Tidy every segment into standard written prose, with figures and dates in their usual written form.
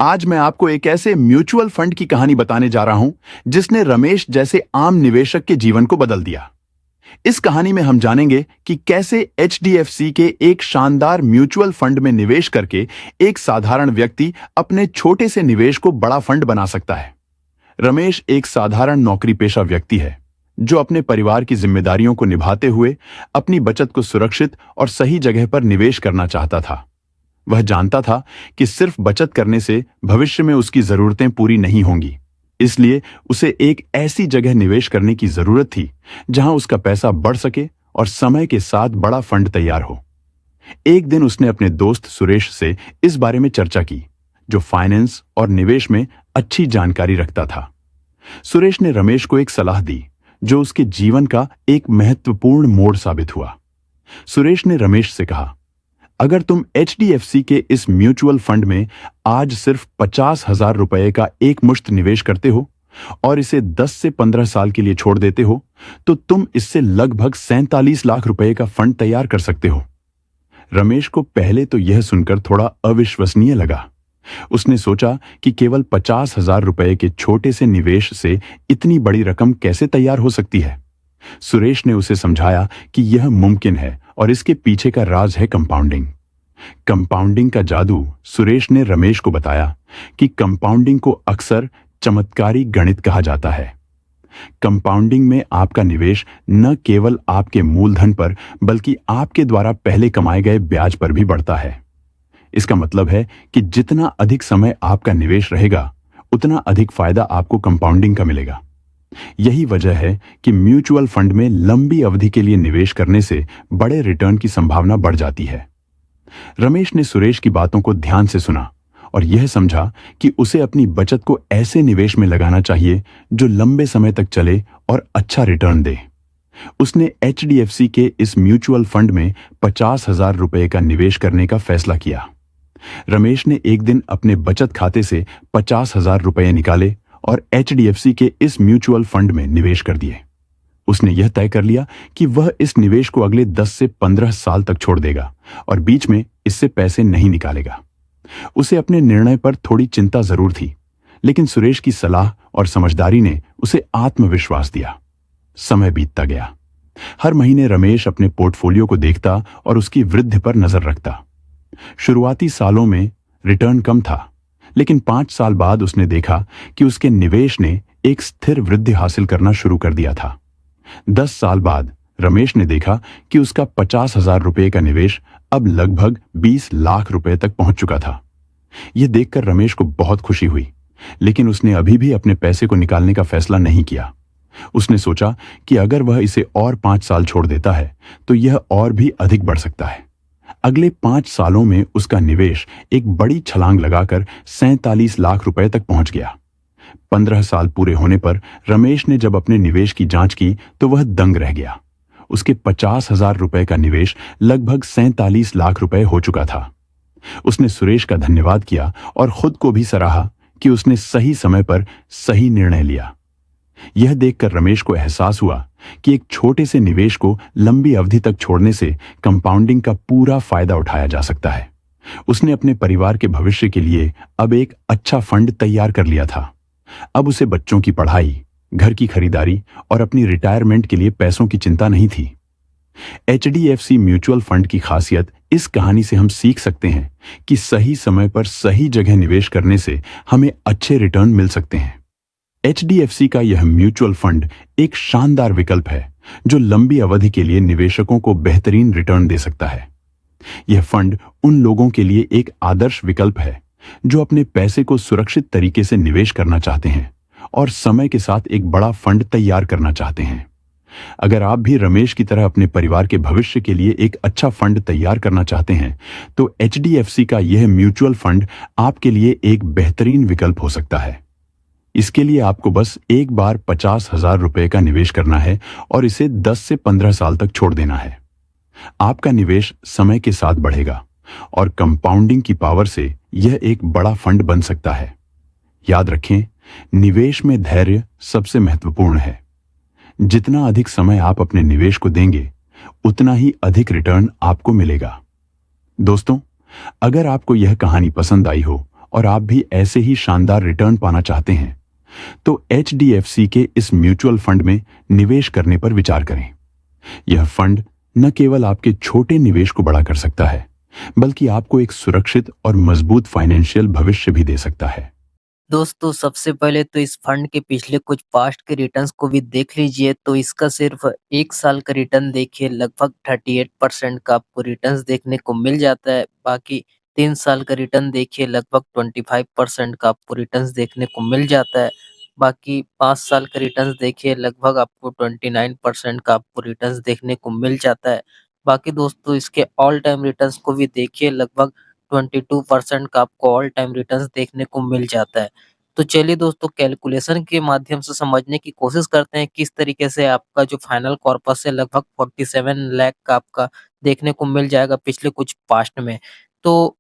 आज मैं आपको एक ऐसे म्यूचुअल फंड की कहानी बताने जा रहा हूं जिसने रमेश जैसे आम निवेशक के जीवन को बदल दिया। इस कहानी में हम जानेंगे कि कैसे एचडीएफसी के एक शानदार म्यूचुअल फंड में निवेश करके एक साधारण व्यक्ति अपने छोटे से निवेश को बड़ा फंड बना सकता है। रमेश एक साधारण नौकरी पेशा व्यक्ति है जो अपने परिवार की जिम्मेदारियों को निभाते हुए अपनी बचत को सुरक्षित और सही जगह पर निवेश करना चाहता था। वह जानता था कि सिर्फ बचत करने से भविष्य में उसकी जरूरतें पूरी नहीं होंगी, इसलिए उसे एक ऐसी जगह निवेश करने की जरूरत थी जहां उसका पैसा बढ़ सके और समय के साथ बड़ा फंड तैयार हो। एक दिन उसने अपने दोस्त सुरेश से इस बारे में चर्चा की, जो फाइनेंस और निवेश में अच्छी जानकारी रखता था। सुरेश ने रमेश को एक सलाह दी जो उसके जीवन का एक महत्वपूर्ण मोड़ साबित हुआ। सुरेश ने रमेश से कहा, अगर तुम एचडीएफसी के इस म्यूचुअल फंड में आज सिर्फ 50,000 रुपए का एक मुश्त निवेश करते हो और इसे 10 से 15 साल के लिए छोड़ देते हो, तो तुम इससे लगभग 47 लाख रुपए का फंड तैयार कर सकते हो। रमेश को पहले तो यह सुनकर थोड़ा अविश्वसनीय लगा। उसने सोचा कि केवल 50,000 रुपए के छोटे से निवेश से इतनी बड़ी रकम कैसे तैयार हो सकती है। सुरेश ने उसे समझाया कि यह मुमकिन है और इसके पीछे का राज है कंपाउंडिंग। कंपाउंडिंग का जादू। सुरेश ने रमेश को बताया कि कंपाउंडिंग को अक्सर चमत्कारी गणित कहा जाता है। कंपाउंडिंग में आपका निवेश न केवल आपके मूलधन पर बल्कि आपके द्वारा पहले कमाए गए ब्याज पर भी बढ़ता है। इसका मतलब है कि जितना अधिक समय आपका निवेश रहेगा, उतना अधिक फायदा आपको कंपाउंडिंग का मिलेगा। यही वजह है कि म्यूचुअल फंड में लंबी अवधि के लिए निवेश करने से बड़े रिटर्न की संभावना बढ़ जाती है। रमेश ने सुरेश की बातों को ध्यान से सुना और यह समझा कि उसे अपनी बचत को ऐसे निवेश में लगाना चाहिए जो लंबे समय तक चले और अच्छा रिटर्न दे। उसने एचडीएफसी के इस म्यूचुअल फंड में 50,000 रुपए का निवेश करने का फैसला किया। रमेश ने एक दिन अपने बचत खाते से 50,000 रुपए निकाले और एचडीएफसी के इस म्यूचुअल फंड में निवेश कर दिए। उसने यह तय कर लिया कि वह इस निवेश को अगले 10 से 15 साल तक छोड़ देगा और बीच में इससे पैसे नहीं निकालेगा। उसे अपने निर्णय पर थोड़ी चिंता जरूर थी, लेकिन सुरेश की सलाह और समझदारी ने उसे आत्मविश्वास दिया। समय बीतता गया। हर महीने रमेश अपने पोर्टफोलियो को देखता और उसकी वृद्धि पर नजर रखता। शुरुआती सालों में रिटर्न कम था, लेकिन 5 साल बाद उसने देखा कि उसके निवेश ने एक स्थिर वृद्धि हासिल करना शुरू कर दिया था। 10 साल बाद रमेश ने देखा कि उसका 50,000 रुपए का निवेश अब लगभग 20 लाख रुपए तक पहुंच चुका था। यह देखकर रमेश को बहुत खुशी हुई, लेकिन उसने अभी भी अपने पैसे को निकालने का फैसला नहीं किया। उसने सोचा कि अगर वह इसे और 5 साल छोड़ देता है तो यह और भी अधिक बढ़ सकता है। अगले 5 सालों में उसका निवेश एक बड़ी छलांग लगाकर 47 लाख रुपए तक पहुंच गया। 15 साल पूरे होने पर रमेश ने जब अपने निवेश की जांच की तो वह दंग रह गया। उसके 50,000 रुपए का निवेश लगभग 47 लाख रुपए हो चुका था। उसने सुरेश का धन्यवाद किया और खुद को भी सराहा कि उसने सही समय पर सही निर्णय लिया। यह देखकर रमेश को एहसास हुआ कि एक छोटे से निवेश को लंबी अवधि तक छोड़ने से कंपाउंडिंग का पूरा फायदा उठाया जा सकता है। उसने अपने परिवार के भविष्य के लिए अब एक अच्छा फंड तैयार कर लिया था। अब उसे बच्चों की पढ़ाई, घर की खरीदारी और अपनी रिटायरमेंट के लिए पैसों की चिंता नहीं थी। एचडीएफसी म्यूचुअल फंड की खासियत इस कहानी से हम सीख सकते हैं कि सही समय पर सही जगह निवेश करने से हमें अच्छे रिटर्न मिल सकते हैं। एचडीएफसी का यह म्यूचुअल फंड एक शानदार विकल्प है जो लंबी अवधि के लिए निवेशकों को बेहतरीन रिटर्न दे सकता है। यह फंड उन लोगों के लिए एक आदर्श विकल्प है जो अपने पैसे को सुरक्षित तरीके से निवेश करना चाहते हैं और समय के साथ एक बड़ा फंड तैयार करना चाहते हैं। अगर आप भी रमेश की तरह अपने परिवार के भविष्य के लिए एक अच्छा फंड तैयार करना चाहते हैं, तो एचडीएफसी का यह म्यूचुअल फंड आपके लिए एक बेहतरीन विकल्प हो सकता है। इसके लिए आपको बस एक बार 50,000 रुपए का निवेश करना है और इसे 10 से 15 साल तक छोड़ देना है। आपका निवेश समय के साथ बढ़ेगा और कंपाउंडिंग की पावर से यह एक बड़ा फंड बन सकता है। याद रखें, निवेश में धैर्य सबसे महत्वपूर्ण है। जितना अधिक समय आप अपने निवेश को देंगे, उतना ही अधिक रिटर्न आपको मिलेगा। दोस्तों, अगर आपको यह कहानी पसंद आई हो और आप भी ऐसे ही शानदार रिटर्न पाना चाहते हैं, तो एचडीएफसी के इस म्यूचुअल फंड में निवेश करने पर विचार करें। यह फंड न केवल आपके छोटे निवेश को बड़ा कर सकता है, बल्कि आपको एक सुरक्षित और मजबूत फाइनेंशियल भविष्य भी दे सकता है। दोस्तों सबसे पहले तो इस फंड के पिछले कुछ पास्ट के रिटर्न्स को भी देख लीजिए, तो इसका सिर्फ 1 साल का रिटर्न देखिए लगभग 38% का आपको रिटर्न्स देखने को मिल जाता है। बाकी 3 साल का रिटर्न देखिए लगभग 25% का आपको रिटर्न्स देखने को मिल जाता है। बाकी 5 साल का रिटर्न्स देखिए लगभग आपको 29% का आपको रिटर्न्स देखने को मिल जाता है। बाकी दोस्तों इसके ऑल टाइम रिटर्न्स को भी देखिए लगभग 22% का आपको ऑल टाइम रिटर्न्स देखने को मिल जाता है। तो चलिए दोस्तों कैलकुलेशन के माध्यम से समझने की कोशिश करते हैं किस तरीके से आपका जो फाइनल कॉर्पस है लगभग 47 लाख का आपका देखने को मिल जाएगा पिछले कुछ पास्ट में। तो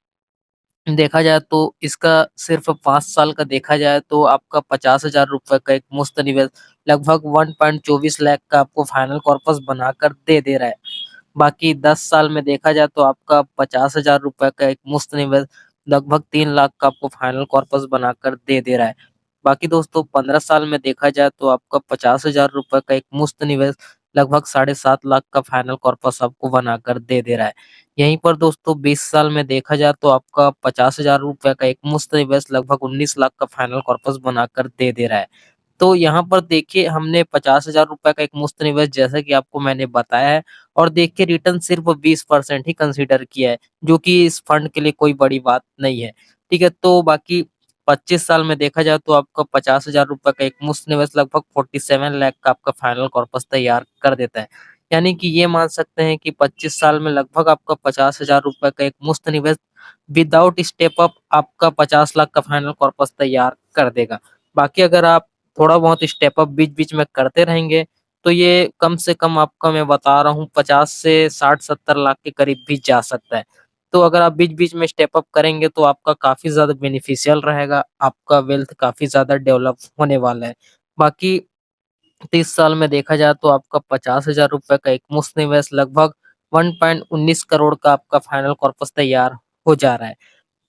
देखा जाए तो इसका सिर्फ 5 साल का देखा जाए तो आपका ₹50,000 का एक मुफ्त निवेश लगभग 1.24 लाख का आपको फाइनल कॉर्पस बनाकर दे दे रहा है। बाकी 10 साल में देखा जाए तो आपका ₹50,000 का एक मुफ्त निवेश लगभग 3 लाख का आपको फाइनल कॉर्पस बनाकर दे दे रहा है। बाकी दोस्तों 15 साल में देखा जाए तो आपका ₹50,000 का एक मुफ्त निवेश लगभग 7.5 लाख का फाइनल कॉर्पस आपको बनाकर दे दे रहा है। यहीं पर दोस्तों 20 साल में देखा जाए तो आपका ₹50,000 का एक मुफ्त निवेश लगभग 19 लाख का फाइनल कॉर्पस बनाकर दे दे रहा है। तो यहाँ पर देखिए हमने ₹50,000 का एक मुफ्त निवेश जैसा कि आपको मैंने बताया है और देखिए रिटर्न सिर्फ 20% ही कंसीडर किया है, जो कि इस फंड के लिए कोई बड़ी बात नहीं है। ठीक है, तो बाकी 25 साल में देखा जाए तो आपका ₹50,000 का एक मुफ्त निवेश लगभग 47 लाख का आपका फाइनल कॉर्पस तैयार कर देता है। यानी कि ये मान सकते हैं कि 25 साल में लगभग आपका ₹50,000 का एक मुफ्त निवेश विदाउट स्टेप अप आपका 50 लाख का फाइनल कॉर्पस तैयार कर देगा। बाकी अगर आप थोड़ा बहुत स्टेप अप बीच-बीच में करते रहेंगे, तो ये कम से कम आपका मैं बता रहा हूँ 50 से 60-70 लाख के करीब भी जा सकता है। तो अगर आप बीच-बीच में स्टेप अप करेंगे तो आपका काफ़ी ज़्यादा बेनिफिशियल रहेगा, आपका वेल्थ काफ़ी ज़्यादा डेवलप होने वाला है। बाकी 30 साल में देखा जाए तो आपका ₹50,000 का एक मुफ्त निवेश लगभग 1.19 करोड़ का आपका फाइनल कॉर्पस तैयार हो जा रहा है।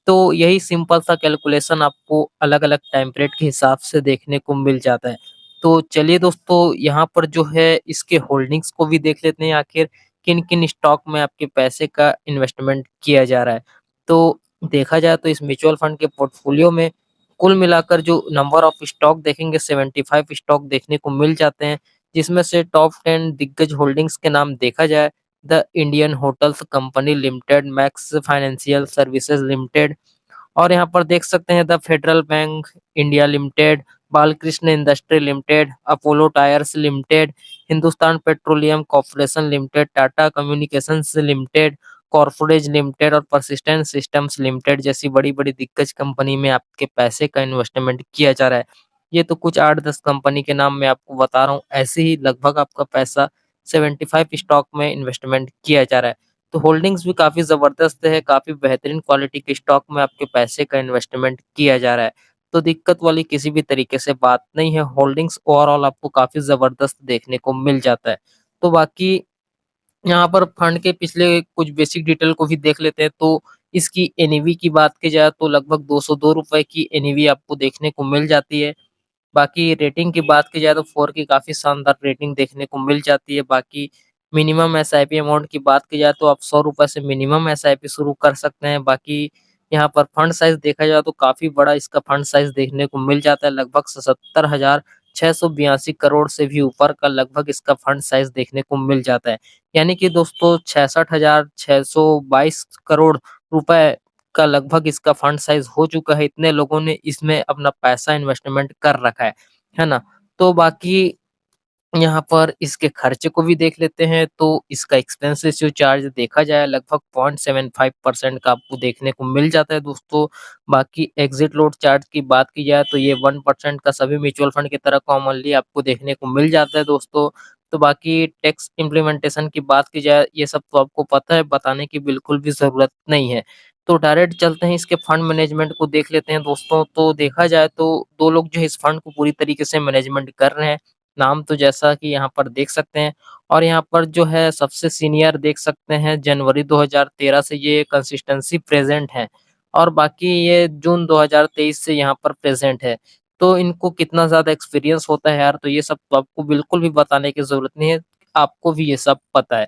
तो यही सिंपल सा कैलकुलेशन आपको अलग-अलग टाइम पीरियड के हिसाब से देखने को मिल जाता है। तो चलिए दोस्तों यहाँ पर जो है इसके होल्डिंग्स को भी देख लेते हैं आखिर किन-किन स्टॉक में आपके पैसे का इन्वेस्टमेंट किया जा रहा है। तो देखा जाए तो इस म्यूचुअल फंड के पोर्टफोलियो में कुल मिलाकर जो नंबर ऑफ स्टॉक देखेंगे 75 स्टॉक देखने को मिल जाते हैं, जिसमें से टॉप 10 दिग्गज होल्डिंग्स के नाम देखा जाए the Indian Hotels Company Limited, Max Financial Services Limited और यहाँ पर देख सकते हैं the Federal Bank India Limited, Balkrishna Industry Limited, Apollo Tyres Limited, Hindustan Petroleum Corporation Limited, Tata Communications Limited, Coforge Limited और परसिस्टेंट सिस्टम्स लिमिटेड जैसी बड़ी-बड़ी दिग्गज कंपनी में आपके पैसे का इन्वेस्टमेंट किया जा रहा है। ये तो कुछ 8-10 कंपनी के नाम मैं आपको बता रहा हूँ। ऐसे ही लगभग आपका पैसा 75 स्टॉक में इन्वेस्टमेंट किया जा रहा है। तो होल्डिंग्स भी काफ़ी ज़बरदस्त है, काफ़ी बेहतरीन क्वालिटी के स्टॉक में आपके पैसे का इन्वेस्टमेंट किया जा रहा है। तो दिक्कत वाली किसी भी तरीके से बात नहीं है, होल्डिंग्स ओवरऑल आपको काफ़ी ज़बरदस्त देखने को मिल जाता है। तो बाकी यहाँ पर फंड के पिछले कुछ बेसिक डिटेल को भी देख लेते हैं, तो इसकी एनएवी की बात की जाए तो लगभग ₹202 की एनएवी आपको देखने को मिल जाती है। बाकी रेटिंग की बात की जाए तो 4 की काफ़ी शानदार रेटिंग देखने को मिल जाती है। बाकी मिनिमम एसआईपी अमाउंट की बात की जाए तो आप ₹100 से मिनिमम एसआईपी शुरू कर सकते हैं। बाकी यहाँ पर फंड साइज़ देखा जाए तो काफ़ी बड़ा इसका फंड साइज़ देखने को मिल जाता है। लगभग 77,682 करोड़ से भी ऊपर का लगभग इसका फंड साइज़ देखने को मिल जाता है। यानी कि दोस्तों 66,622 करोड़ रुपए का लगभग इसका फंड साइज़ हो चुका है, इतने लोगों ने इसमें अपना पैसा इन्वेस्टमेंट कर रखा है ना? तो बाकी यहाँ पर इसके खर्चे को भी देख लेते हैं, तो इसका एक्सपेंस रेशियो चार्ज देखा जाए लगभग 0.75% का आपको देखने को मिल जाता है दोस्तों। बाकी एग्ज़िट लोड चार्ज की बात की जाए तो ये 1% का सभी म्यूचुअल फंड की तरह कॉमनली आपको देखने को मिल जाता है दोस्तों। तो बाकी टैक्स इम्प्लीमेंटेशन की बात की जाए, ये सब तो आपको पता है, बताने की बिल्कुल भी ज़रूरत नहीं है। तो डायरेक्ट चलते हैं इसके फंड मैनेजमेंट को देख लेते हैं दोस्तों। तो देखा जाए तो 2 लोग जो है इस फंड को पूरी तरीके से मैनेजमेंट कर रहे हैं। नाम तो जैसा कि यहाँ पर देख सकते हैं और यहाँ पर जो है सबसे सीनियर देख सकते हैं जनवरी 2013 से ये कंसिस्टेंसी प्रेज़ेंट हैं और बाकी ये जून 2023 से यहाँ पर प्रेज़ेंट है। तो इनको कितना ज़्यादा एक्सपीरियंस होता है यार, तो ये सब तो आपको बिल्कुल भी बताने की ज़रूरत नहीं है, आपको भी ये सब पता है।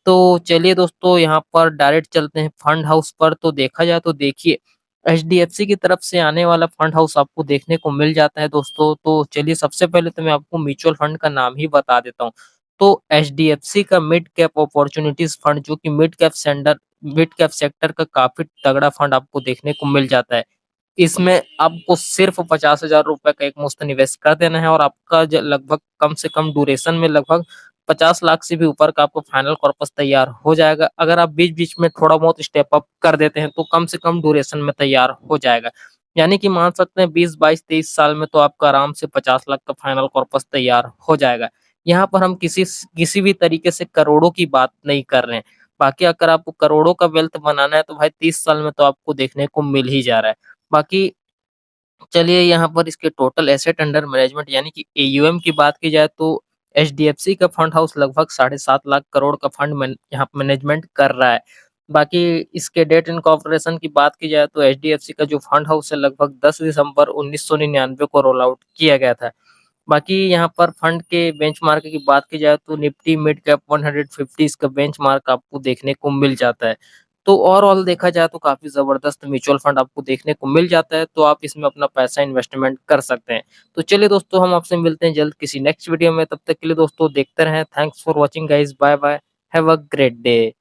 तो चलिए दोस्तों, यहाँ पर डायरेक्ट चलते हैं फंड हाउस पर। तो देखा जाए तो देखिए, एचडीएफसी की तरफ से आने वाला फंड हाउस आपको देखने को मिल जाता है दोस्तों। तो चलिए, सबसे पहले तो मैं आपको म्यूचुअल फंड का नाम ही बता देता हूँ। तो एचडीएफसी का मिड कैप अपॉर्च्युनिटीज़ फंड, जो कि मिड कैप सेक्टर का काफ़ी तगड़ा फंड आपको देखने को मिल जाता है। इसमें आपको सिर्फ़ ₹50,000 का एकमुश्त निवेश कर देना है और आपका ज लगभग कम से कम ड्यूरेशन में लगभग 50 लाख से भी ऊपर का आपको फाइनल कॉर्पस तैयार हो जाएगा। अगर आप बीच-बीच में थोड़ा बहुत स्टेप अप कर देते हैं, तो कम से कम ड्यूरेशन में तैयार हो जाएगा। यानी कि मान सकते हैं 20, 22, 23 साल में तो आपका आराम से 50 लाख का फाइनल कॉर्पस तैयार हो जाएगा। यहाँ पर हम किसी भी तरीके से करोड़ों की बात नहीं कर रहे हैं। बाकी अगर आपको करोड़ों का वेल्थ बनाना है, तो भाई 30 साल में तो आपको देखने को मिल ही जा रहा है। बाकी चलिए, यहाँ पर इसके टोटल एसेट अंडर मैनेजमेंट यानी कि एयूएम की बात की जाए, तो एचडीएफसी का फंड हाउस लगभग 7.5 लाख करोड़ का फंड यहाँ मैनेजमेंट कर रहा है। बाकी इसके डेट इनकॉर्पोरेशन की बात की जाए, तो एचडीएफसी का जो फंड हाउस है लगभग 10 दिसंबर 1999 को रोल आउट किया गया था। बाकी यहाँ पर फंड के बेंचमार्क की बात की जाए, तो निफ्टी मिड कैप 150 इसका बेंचमार्क आपको देखने को मिल जाता है। तो ओवरऑल देखा जाए तो काफ़ी ज़बरदस्त म्यूचुअल फंड आपको देखने को मिल जाता है, तो आप इसमें अपना पैसा इन्वेस्टमेंट कर सकते हैं। तो चलिए दोस्तों, हम आपसे मिलते हैं जल्द किसी नेक्स्ट वीडियो में, तब तक के लिए दोस्तों देखते रहें। Thanks for watching guys, bye bye, have a great day.